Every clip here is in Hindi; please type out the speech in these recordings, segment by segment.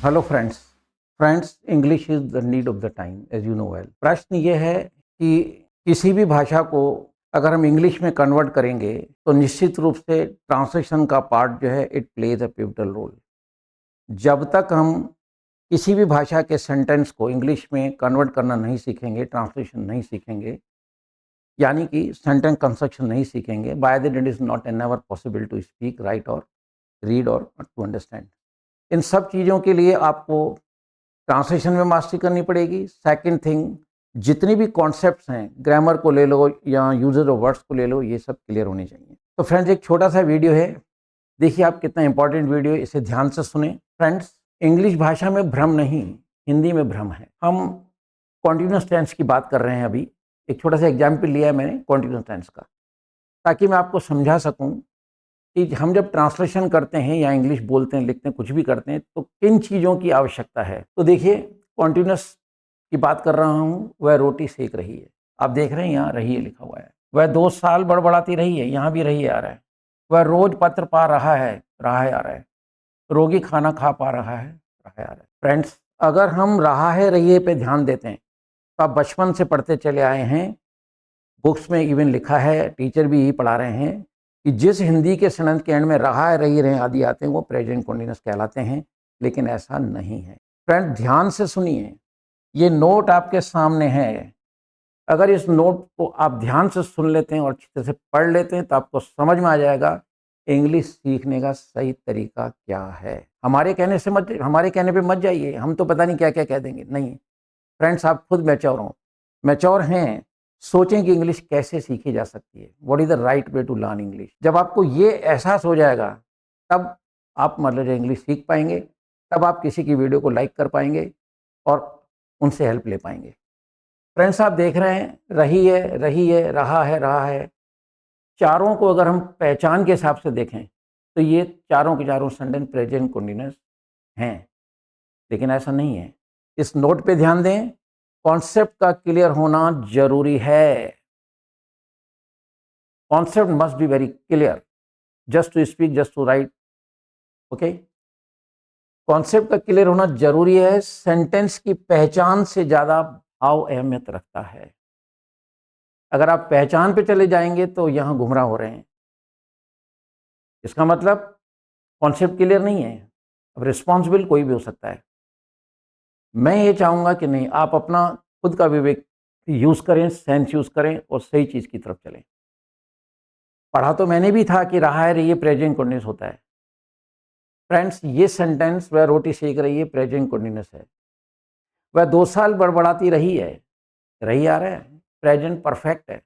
Hello friends English is the need of the time as you know well. प्रश्न ये है कि किसी भी भाषा को अगर हम इंग्लिश में कन्वर्ट करेंगे तो निश्चित रूप से ट्रांसलेशन का पार्ट जो है it plays a pivotal role. जब तक हम किसी भी भाषा के सेंटेंस को इंग्लिश में कन्वर्ट करना नहीं सीखेंगे, ट्रांसलेशन नहीं सीखेंगे, यानी कि सेंटेंस कंस्ट्रक्शन नहीं सीखेंगे, by that it is not and never possible to speak, write और रीड और टू अंडरस्टैंड। इन सब चीज़ों के लिए आपको ट्रांसलेशन में मास्टरी करनी पड़ेगी। सेकंड थिंग, जितनी भी कॉन्सेप्ट्स हैं, ग्रामर को ले लो या यूजेज ऑफ वर्ड्स को ले लो, ये सब क्लियर होने चाहिए। तो फ्रेंड्स एक छोटा सा वीडियो है, देखिए आप कितना इंपॉर्टेंट वीडियो है, इसे ध्यान से सुने। फ्रेंड्स इंग्लिश भाषा में भ्रम नहीं, हिंदी में भ्रम है। हम कॉन्टिन्यूस टेंस की बात कर रहे हैं अभी। एक छोटा सा एग्जाम्पल लिया है मैंने कॉन्टिन्यूस टेंस का, ताकि मैं आपको समझा सकूं कि हम जब ट्रांसलेशन करते हैं या इंग्लिश बोलते हैं, लिखते हैं, कुछ भी करते हैं, तो किन चीज़ों की आवश्यकता है। तो देखिए कॉन्टिन्यूस की बात कर रहा हूँ, वह रोटी सेक रही है। आप देख रहे हैं यहाँ रही है लिखा हुआ है। वह 2 साल बड़बड़ाती रही है, यहाँ भी रही है आ रहा है। वह रोज पत्र पा रहा है आ रहा है। रोगी खाना खा पा रहा है आ रहा है। फ्रेंड्स अगर हम रहा है रही पे ध्यान देते हैं तो आप बचपन से पढ़ते चले आए हैं, बुक्स में इवन लिखा है, टीचर भी यही पढ़ा रहे हैं कि जिस हिंदी के सेंटेंस के एंड में रहा है रही रहे आदि आते हैं वो प्रेजेंट कंटीन्यूअस कहलाते हैं, लेकिन ऐसा नहीं है। फ्रेंड ध्यान से सुनिए, ये नोट आपके सामने है। अगर इस नोट को आप ध्यान से सुन लेते हैं और अच्छी तरह से पढ़ लेते हैं तो आपको समझ में आ जाएगा इंग्लिश सीखने का सही तरीका क्या है। हमारे कहने पे मत जाइए, हम तो पता नहीं क्या क्या कह देंगे। नहीं फ्रेंड्स, आप खुद मैच्योर हैं, सोचें कि इंग्लिश कैसे सीखी जा सकती है। What is the right way to learn English. जब आपको ये एहसास हो जाएगा तब आप मतलब इंग्लिश सीख पाएंगे, तब आप किसी की वीडियो को लाइक कर पाएंगे और उनसे हेल्प ले पाएंगे। फ्रेंड्स आप देख रहे हैं रही है, रहा है। चारों को अगर हम पहचान के हिसाब से देखें तो ये चारों के चारों सेंटेंस प्रेजेंट कंटीन्यूअस हैं, लेकिन ऐसा नहीं है। इस नोट पे ध्यान दें, कॉन्सेप्ट का क्लियर होना जरूरी है। Concept must be very clear, just to speak, just to write. Okay, concept का क्लियर होना जरूरी है। सेंटेंस की पहचान से ज्यादा भाव अहमियत रखता है। अगर आप पहचान पे चले जाएंगे तो यहां गुमराह हो रहे हैं। इसका मतलब कॉन्सेप्ट क्लियर नहीं है। अब रिस्पॉन्सिबल कोई भी हो सकता है। मैं ये चाहूंगा कि नहीं, आप अपना खुद का विवेक यूज करें, सेंस यूज करें और सही चीज की तरफ चलें। पढ़ा तो मैंने भी था कि रहा है रही है प्रेजेंट कंटीन्यूअस होता है। फ्रेंड्स ये सेंटेंस वह रोटी सेक रही है प्रेजेंट कंटीन्यूअस है। वह 2 साल बड़बड़ाती रही है, रही आ रहा है, प्रेजेंट परफेक्ट है।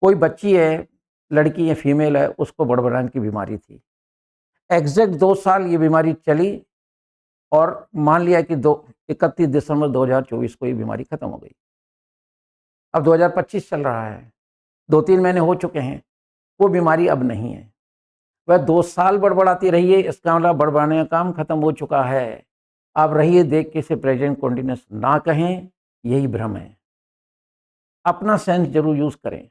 कोई बच्ची है, लड़की है, फीमेल है, उसको बड़बड़ाने की बीमारी थी। एग्जैक्ट 2 साल ये बीमारी चली और मान लिया कि 31 दिसंबर 2024 को ये बीमारी खत्म हो गई। अब 2025 चल रहा है, 2-3 महीने हो चुके हैं, वो बीमारी अब नहीं है। वह 2 साल बड़बड़ाती रही है, इसका मतलब बड़बड़ाने का काम खत्म हो चुका है। आप रहिए देख के इसे प्रेजेंट कंटीन्यूअस ना कहें, यही भ्रम है। अपना सेंस जरूर यूज करें,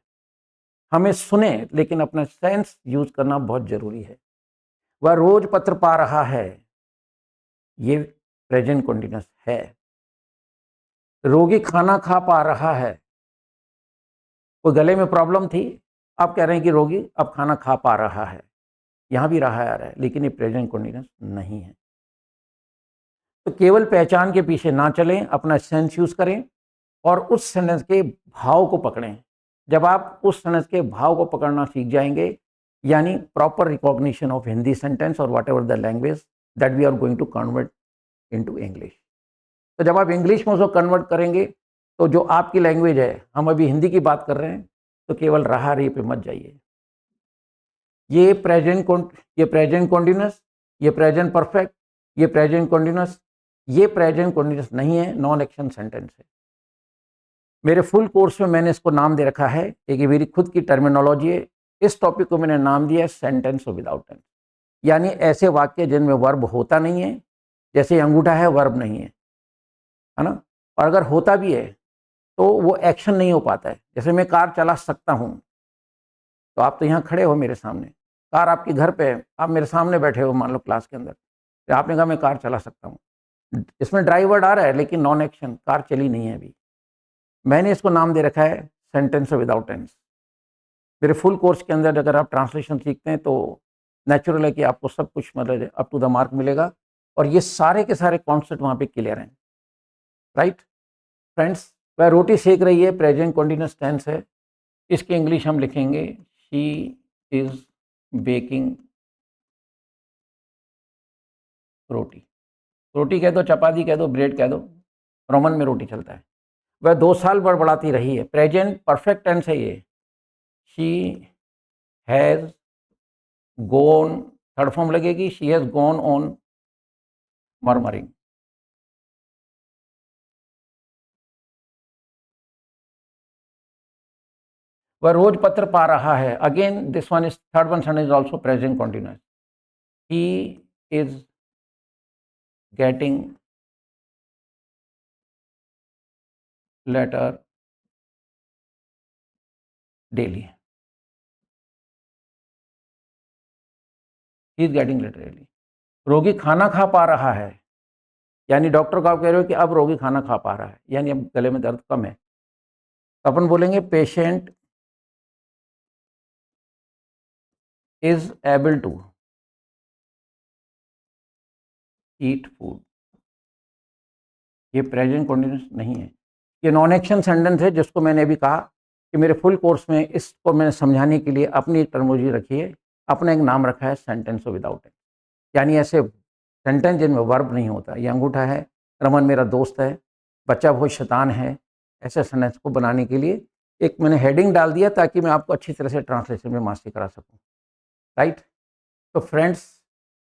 हमें सुने लेकिन अपना सेंस यूज करना बहुत जरूरी है। वह रोज पत्र पा रहा है, ये प्रेजेंट कंटीन्यूअस है। रोगी खाना खा पा रहा है, कोई गले में प्रॉब्लम थी, आप कह रहे हैं कि रोगी अब खाना खा पा रहा है, यहां भी रहा आ रहा है, लेकिन ये प्रेजेंट कंटीन्यूअस नहीं है। तो केवल पहचान के पीछे ना चलें, अपना सेंस यूज करें और उस सेंटेंस के भाव को पकड़ें। जब आप उस सेंटेंस के भाव को पकड़ना सीख जाएंगे, यानी proper recognition of Hindi sentence और whatever the language that we are going to convert into English. तो जब आप इंग्लिश में उसको कन्वर्ट करेंगे तो जो आपकी लैंग्वेज है, हम अभी हिंदी की बात कर रहे हैं, तो केवल रहा रही पे मत जाइए। ये प्रेजेंट कॉन्टिन्यूअस, ये प्रेजेंट परफेक्ट, ये प्रेजेंट कॉन्टिन्यूअस, ये प्रेजेंट कॉन्टिन्यूअस नहीं है, नॉन एक्शन सेंटेंस है। मेरे फुल कोर्स में मैंने इसको नाम दे रखा है, एक मेरी खुद की टर्मिनोलॉजी है। इस टॉपिक को मैंने नाम दिया है सेंटेंस विदाउट टेंस, यानी ऐसे वाक्य जिनमें वर्ब होता नहीं है। जैसे अंगूठा है, वर्ब नहीं है ना, और अगर होता भी है तो वो एक्शन नहीं हो पाता है। जैसे मैं कार चला सकता हूँ, तो आप तो यहाँ खड़े हो मेरे सामने, कार आपके घर पे है, आप मेरे सामने बैठे हो मान लो क्लास के अंदर, कि आपने कहा मैं कार चला सकता हूँ, इसमें ड्राइव वर्ड आ रहा है लेकिन नॉन एक्शन, कार चली नहीं है अभी। मैंने इसको नाम दे रखा है सेंटेंस विदाउट टेंस। मेरे फुल कोर्स के अंदर अगर आप ट्रांसलेशन सीखते हैं तो नेचुरल है कि आपको सब कुछ मतलब अप टू द मार्क मिलेगा, और ये सारे के सारे कॉन्सेप्ट वहाँ पे क्लियर हैं। राइट फ्रेंड्स, वह रोटी सेक रही है, प्रेजेंट कंटिन्यूअस टेंस है। इसकी इंग्लिश हम लिखेंगे शी इज बेकिंग रोटी। रोटी कह दो, चपाती कह दो, ब्रेड कह दो, रोमन में रोटी चलता है। वह 2 साल बड़बड़ाती रही है, प्रेजेंट परफेक्ट टेंस है ये। She has gone, third form लगेगी, she has gone on murmuring. वह रोज पत्र पा रहा है, again this one is third one is also present continuous. He is getting letter daily. He is getting letter daily. रोगी खाना खा पा रहा है, यानी डॉक्टर को आप कह रहे हो कि अब रोगी खाना खा पा रहा है, यानी अब गले में दर्द कम है, तो अपन बोलेंगे patient is able to eat food. ये प्रेजेंट कंटिन्यूस नहीं है, ये नॉन एक्शन सेंटेंस है, जिसको मैंने अभी कहा कि मेरे फुल कोर्स में इसको मैंने समझाने के लिए अपनी एक टर्मोलॉजी रखी है, अपना एक नाम रखा है सेंटेंस विदाउट इट, यानी ऐसे सेंटेंस जिनमें वर्ब नहीं होता। ये अंगूठा है, रमन मेरा दोस्त है, बच्चा बहुत शैतान है, ऐसे सेंटेंस को बनाने के लिए एक मैंने हेडिंग डाल दिया ताकि मैं आपको अच्छी तरह से ट्रांसलेशन में मास्टरी करा सकूं। राइट, तो फ्रेंड्स,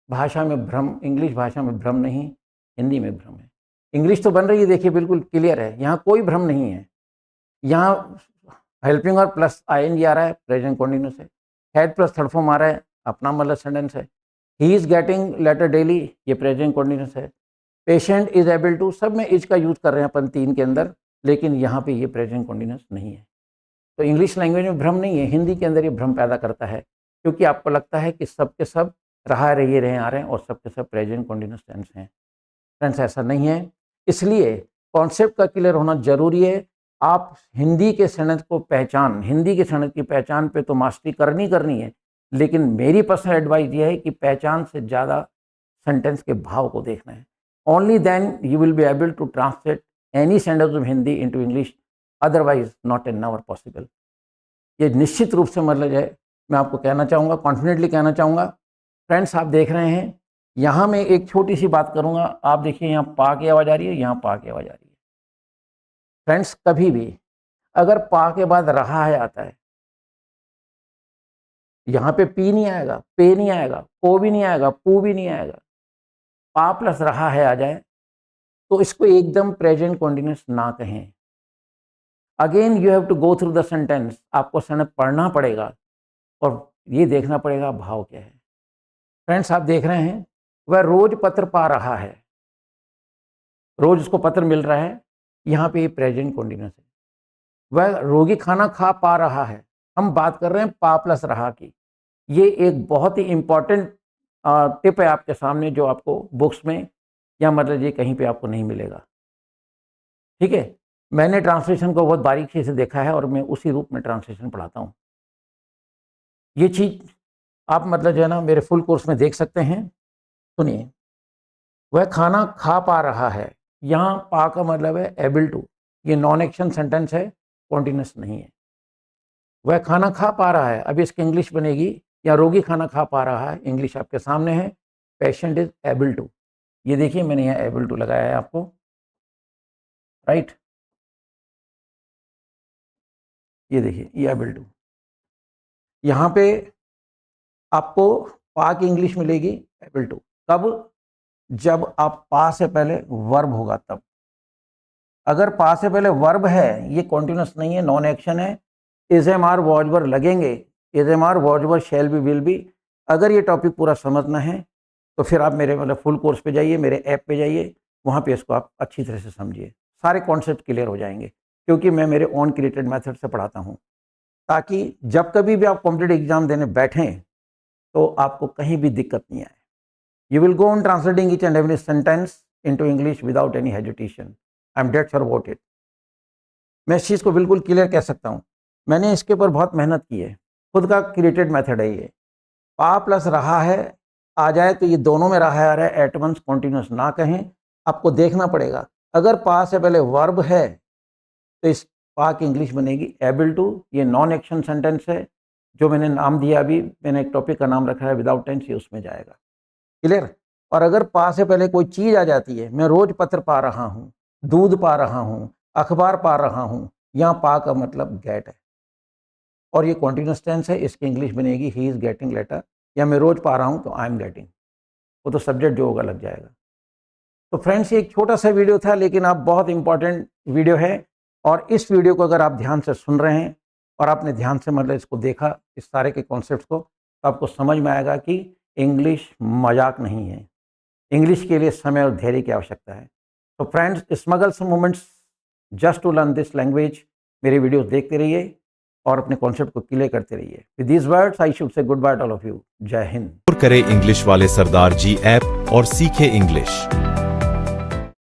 भाषा में भ्रम, इंग्लिश भाषा में भ्रम नहीं, हिंदी में भ्रम है। इंग्लिश तो बन रही है, देखिए बिल्कुल क्लियर है, यहाँ कोई भ्रम नहीं है। यहाँ हेल्पिंग और प्लस आईएनजी आ रहा है, प्रेजेंट कंटिन्यूअस है, हैड प्लस थर्ड फॉर्म आ रहा है, अपना मतलब सेंटेंस है। He is getting letter daily, ये प्रेजेंट कंटिन्यूअस है। पेशेंट इज एबल टू, सब में इज का यूज कर रहे हैं अपन तीन के अंदर, लेकिन यहाँ पे ये प्रेजेंट कंटिन्यूअस नहीं है। तो इंग्लिश लैंग्वेज में भ्रम नहीं है, हिंदी के अंदर ये भ्रम पैदा करता है, क्योंकि आपको लगता है कि सब के सब रहा रहे रहे आ रहे हैं और सब के सब प्रेजेंट कंटिन्यूअस टेंस हैं। फ्रेंड्स, ऐसा नहीं है, इसलिए कॉन्सेप्ट का क्लियर होना जरूरी है। आप हिंदी के सेंटेंस को पहचान, हिंदी के सेंटेंस की पहचान पे तो मास्टरी करनी है, लेकिन मेरी पर्सनल एडवाइस ये है कि पहचान से ज़्यादा सेंटेंस के भाव को देखना है। Only then you will be able to translate any sentence of Hindi into English, otherwise not an never possible. ये निश्चित रूप से मतलब है, मैं आपको कहना चाहूँगा, कॉन्फिडेंटली कहना चाहूँगा। फ्रेंड्स, आप देख रहे हैं, यहाँ मैं एक छोटी सी बात करूँगा, आप देखिए यहाँ पा की आवाज़ आ रही है, यहाँ पा की आवाज़ आ रही है। फ्रेंड्स, कभी भी अगर पा के बाद रहा है आता है, यहाँ पे पी नहीं आएगा, पे नहीं आएगा, को भी नहीं आएगा, पू भी नहीं आएगा, पा प्लस रहा है आ जाए तो इसको एकदम प्रेजेंट कंटिन्यूअस ना कहें। Again you have to go through the sentence, आपको सेंटेंस पढ़ना पड़ेगा और ये देखना पड़ेगा भाव क्या है। फ्रेंड्स, आप देख रहे हैं, वह रोज पत्र पा रहा है, रोज उसको पत्र मिल रहा है, यहाँ पे ये प्रेजेंट कंटिन्यूअस है। वह रोगी खाना खा पा रहा है, हम बात कर रहे हैं पा प्लस रहा की। ये एक बहुत ही इंपॉर्टेंट टिप है आपके सामने, जो आपको बुक्स में या मतलब ये कहीं पे आपको नहीं मिलेगा। ठीक है, मैंने ट्रांसलेशन को बहुत बारीकी से देखा है और मैं उसी रूप में ट्रांसलेशन पढ़ाता हूँ। ये चीज़ आप मतलब जो है ना मेरे फुल कोर्स में देख सकते हैं। सुनिए, वह खाना खा पा रहा है, यहाँ पा का मतलब है एबल टू, ये नॉन एक्शन सेंटेंस है, कॉन्टिन्यूस नहीं है। वह खाना खा पा रहा है, अभी इसकी इंग्लिश बनेगी, या रोगी खाना खा पा रहा है, इंग्लिश आपके सामने है, पेशेंट इज एबल टू। ये देखिए मैंने यहाँ एबल टू लगाया है आपको, राइट, ये देखिए ये एबल टू। यहाँ पे आपको पा की इंग्लिश मिलेगी एबल टू, कब? जब आप पा से पहले वर्ब होगा तब। अगर पा से पहले वर्ब है, ये कॉन्टिन्यूस नहीं है, नॉन एक्शन है, is am are was were लगेंगे, is am are was were shall be will be. अगर ये टॉपिक पूरा समझना है तो फिर आप मेरे मतलब फुल कोर्स पे जाइए, मेरे ऐप पे जाइए, वहाँ पे इसको आप अच्छी तरह से समझिए, सारे कॉन्सेप्ट क्लियर हो जाएंगे, क्योंकि मैं मेरे ओन क्रिएटेड मेथड से पढ़ाता हूँ, ताकि जब कभी भी आप कॉम्पिटिटिव एग्जाम देने बैठें तो आपको कहीं भी दिक्कत नहीं आए। You will go on translating each and every sentence into English without any hesitation. I am dead sure about it. मैं इस चीज़ को बिल्कुल क्लियर कह सकता हूँ। मैंने इसके ऊपर बहुत मेहनत की है, खुद का क्रिएटेड मेथड है ये। पा प्लस रहा है आ जाए तो ये दोनों में रहा आ रहा है, एट वंस कॉन्टिन्यूस ना कहें, आपको देखना पड़ेगा। अगर पा से पहले वर्ब है तो इस पा की इंग्लिश बनेगी एबल टू। ये नॉन एक्शन सेंटेंस है, जो मैंने नाम दिया, अभी मैंने एक टॉपिक का नाम रखा है विदाउट टेंस, ये उसमें जाएगा। क्लियर। और अगर पा से पहले कोई चीज़ आ जाती है, मैं रोज पत्र पा रहा हूँ, दूध पा रहा हूँ, अखबार पा रहा हूँ, यहाँ पा का मतलब गेट है और ये कॉन्टिन्यूस टेंस है, इसकी इंग्लिश बनेगी ही इज गेटिंग लेटर, या मैं रोज पा रहा हूँ तो आई एम गेटिंग, वो तो सब्जेक्ट जो होगा लग जाएगा। तो फ्रेंड्स, ये एक छोटा सा वीडियो था, लेकिन आप बहुत इंपॉर्टेंट वीडियो है, और इस वीडियो को अगर आप ध्यान से सुन रहे हैं और आपने ध्यान से मतलब इसको देखा, इस सारे के कॉन्सेप्ट को, तो आपको समझ में आएगा कि इंग्लिश मजाक नहीं है, इंग्लिश के लिए समय और धैर्य की आवश्यकता है। तो friends, smuggle some moments just to learn this language, मेरे वीडियोस देखते रहिए और अपने कॉन्सेप्ट को क्लियर करते रहिए। With these words I should say goodbye to all of you. जय हिंद। करें इंग्लिश वाले सरदार जी ऐप और सीखे इंग्लिश।